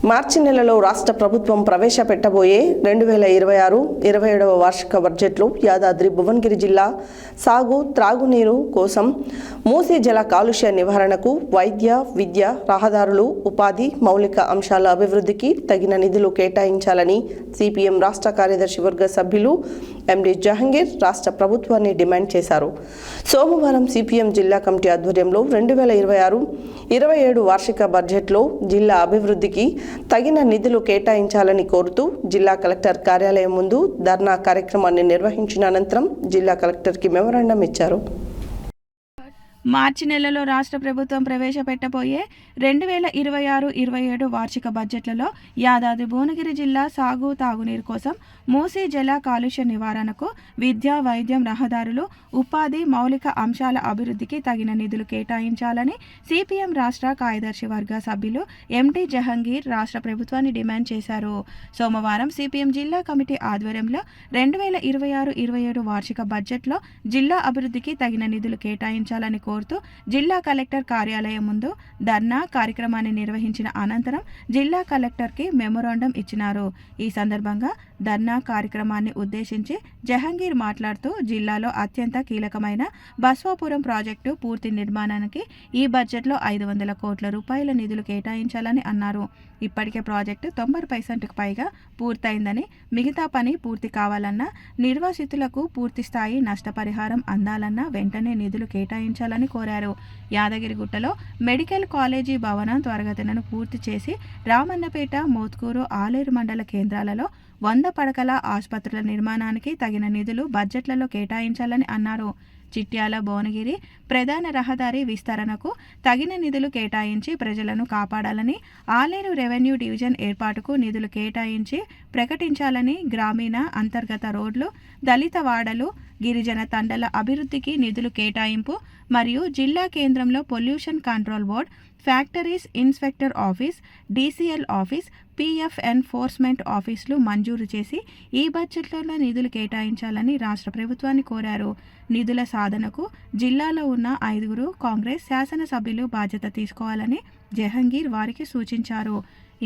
మార్చి నెలలో రాష్ట్ర ప్రభుత్వం ప్రవేశపెట్టబోయే 2026-27వ వార్షిక బడ్జెట్లో యాదాద్రి భువనగిరి జిల్లా సాగు త్రాగునీరు కోసం మూసీ జల కాలుష్య నివారణకు వైద్య విద్య రహదారులు ఉపాధి మౌలిక అంశాల అభివృద్ధికి తగిన నిధులు కేటాయించాలని సిపిఎం రాష్ట్ర కార్యదర్శి వర్గ సభ్యులు ఎండి జహంగీర్ రాష్ట్ర ప్రభుత్వాన్ని డిమాండ్ చేశారు. సోమవారం సిపిఎం జిల్లా కమిటీ ఆధ్వర్యంలో 2026-27 వార్షిక బడ్జెట్లో జిల్లా అభివృద్ధికి తగిన నిధులు కేటాయించాలని కోరుతూ జిల్లా కలెక్టర్ కార్యాలయం ముందు ధర్నా కార్యక్రమాన్ని నిర్వహించిన అనంతరం జిల్లా కలెక్టర్కి మెమరాండం ఇచ్చారు. మార్చి నెలలో రాష్ట్ర ప్రభుత్వం ప్రవేశపెట్టబోయే 2026-27 వార్షిక బడ్జెట్లలో యాదాద్రి భువనగిరి జిల్లా సాగు తాగునీరు కోసం మూసీ జల కాలుష్య నివారణకు విద్య వైద్యం రహదారులు ఉపాధి మౌలిక అంశాల అభివృద్ధికి తగిన నిధులు కేటాయించాలని సిపిఎం రాష్ట్ర కార్యదర్శి వర్గ సభ్యులు ఎండి జహంగీర్ రాష్ట్ర ప్రభుత్వాన్ని డిమాండ్ చేశారు. సోమవారం సిపిఎం జిల్లా కమిటీ ఆధ్వర్యంలో 2026-27 వార్షిక బడ్జెట్లో జిల్లా అభివృద్ధికి తగిన నిధులు కేటాయించాలని కోరుతూ జిల్లా కలెక్టర్ కార్యాలయం ముందు ధర్నా కార్యక్రమాన్ని నిర్వహించిన అనంతరం జిల్లా కలెక్టర్కి మెమోరాండం ఇచ్చినారు. ఈ సందర్భంగా ధర్నా కార్యక్రమాన్ని ఉద్దేశించి జహంగీర్ మాట్లాడుతూ జిల్లాలో అత్యంత కీలకమైన బస్వాపురం ప్రాజెక్టు పూర్తి నిర్మాణానికి ఈ బడ్జెట్లో 500 కోట్ల రూపాయల నిధులు కేటాయించాలని అన్నారు. ఇప్పటికే ప్రాజెక్టు 90% పైగా పూర్తయిందని, మిగతా పని పూర్తి కావాలన్నా, నిర్వాసితులకు పూర్తి స్థాయి నష్టపరిహారం అందాలన్నా వెంటనే నిధులు కేటాయించాలని కోరారు. యాదగిరిగుట్టలో మెడికల్ కాలేజీ భవనం త్వరగతిన పూర్తి చేసి రామన్నపేట, మోత్కూరు, ఆలేరు మండల కేంద్రాలలో 100 పడకల ఆసుపత్రుల నిర్మాణానికి తగిన నిధులు బడ్జెట్లలో కేటాయించాలని అన్నారు. చిట్యాల భువనగిరి ప్రధాన రహదారి విస్తరణకు తగిన నిధులు కేటాయించి ప్రజలను కాపాడాలని, ఆలేరు రెవెన్యూ డివిజన్ ఏర్పాటుకు నిధులు కేటాయించి ప్రకటించాలని, గ్రామీణ అంతర్గత రోడ్లు, దళిత వాడలు, గిరిజన తండల అభివృద్ధికి నిధులు కేటాయింపు మరియు జిల్లా కేంద్రంలో pollution control board, factories inspector office, DCL office, PF enforcement ఆఫీసులు మంజూరు చేసి ఈ బడ్జెట్లో నిధులు కేటాయించాలని రాష్ట్ర ప్రభుత్వాన్ని కోరారు. నిధుల సాధనకు జిల్లాలో ఉన్న 5 కాంగ్రెస్ శాసనసభ్యులు బాధ్యత తీసుకోవాలని జహంగీర్ వారికి సూచించారు.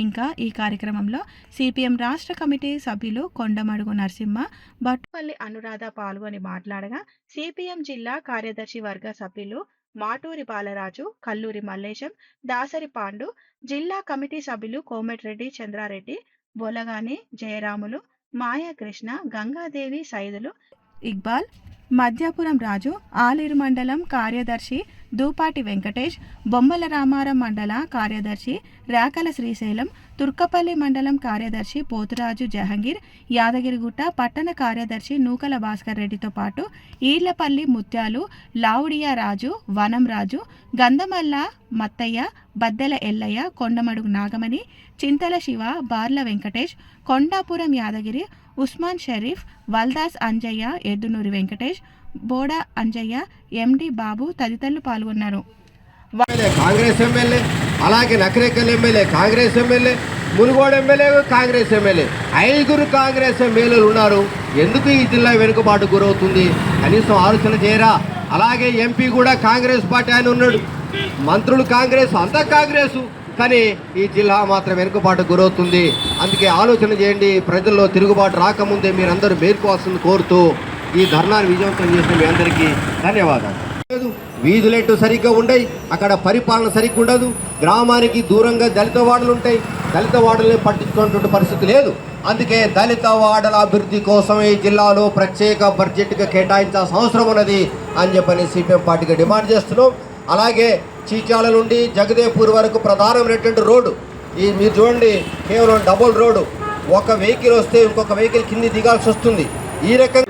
ఇంకా ఈ కార్యక్రమంలో సిపిఎం రాష్ట్ర కమిటీ సభ్యులు కొండమడుగు నరసింహ, బట్టుపల్లి అనురాధ పాల్గొని మాట్లాడగా సిపిఎం జిల్లా కార్యదర్శి వర్గ సభ్యులు మాటూరి బాలరాజు, కల్లూరి మల్లేశం, దాసరి పాండు, జిల్లా కమిటీ సభ్యులు కోమటిరెడ్డి చంద్రారెడ్డి, బొలగాని జయరాములు, మాయా కృష్ణ, గంగాదేవి, సైదులు, ఇక్బాల్, మధ్యాపురం రాజు, ఆలేరు మండలం కార్యదర్శి దూపాటి వెంకటేష్, బొమ్మల రామారం మండల కార్యదర్శి రేకల శ్రీశైలం, తుర్కపల్లి మండలం కార్యదర్శి పోతురాజు జహంగీర్, యాదగిరిగుట్ట పట్టణ కార్యదర్శి నూకల భాస్కర్ రెడ్డితో పాటు ఈర్లపల్లి ముత్యాలు, లావుడియా రాజు, వనం రాజు, గంధమల్ల మత్తయ్య, బద్దెల ఎల్లయ్య, కొండమడుగు నాగమణి, చింతల శివ, బార్ల వెంకటేష్, కొండాపురం యాదగిరి, ఉస్మాన్ షరీఫ్, వల్దాస్ అంజయ్య, ఎద్దునూరి వెంకటేష్, బోడా అంజయ్య, ఎండి బాబు తదితరులు పాల్గొన్నారు. కాంగ్రెస్ ఎమ్మెల్యే, అలాగే Nakrekal MLA Congress MLA, Munugode MLA Congress MLA, 5 Congress ఎమ్మెల్యేలు ఉన్నారు. ఎందుకు ఈ జిల్లా వెనుకబాటు గురవుతుంది? కనీసం ఆలోచన చేయరా? అలాగే ఎంపీ కూడా కాంగ్రెస్ పార్టీ ఆయన ఉన్నాడు, మంత్రులు కాంగ్రెస్, అంతా కాంగ్రెస్, కానీ ఈ జిల్లా మాత్రం వెనుకబాటు గురవుతుంది. అందుకే ఆలోచన చేయండి. ప్రజల్లో తిరుగుబాటు రాకముందే మీరందరూ మేల్కోవాల్సింది కోరుతూ ఈ ధర్నాన్ని విజయవంతం చేసిన మీ అందరికీ ధన్యవాదాలు. వీధులెట్టు సరిగ్గా ఉండయి, అక్కడ పరిపాలన సరిగ్గా ఉండదు, గ్రామానికి దూరంగా దళిత వాడలు ఉంటాయి, దళిత వాడల్ని పట్టించుకున్నటువంటి పరిస్థితి లేదు. అందుకే దళిత వాడల అభివృద్ధి కోసం ఈ జిల్లాలో ప్రత్యేక బడ్జెట్గా కేటాయించాల్సిన అవసరం ఉన్నది అని చెప్పని సిపిఎం పార్టీగా డిమాండ్ చేస్తున్నాం. అలాగే చీచాల నుండి జగదేపూర్ వరకు ప్రధానమైనటువంటి రోడ్డు మీరు చూడండి, కేవలం డబుల్ రోడ్డు. ఒక వెహికల్ వస్తే ఇంకొక వెహికల్ కింది దిగాల్సి వస్తుంది. ఈ రకంగా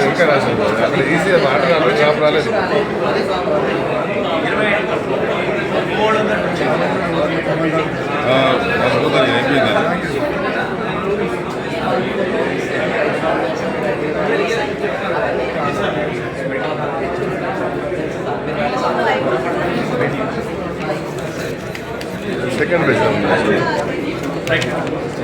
ఇంకా రాసింది అక్కడ ఈజీగా మాట్లాడాలి, జాబ్ రాలేదు. అయిపోయింది. Second best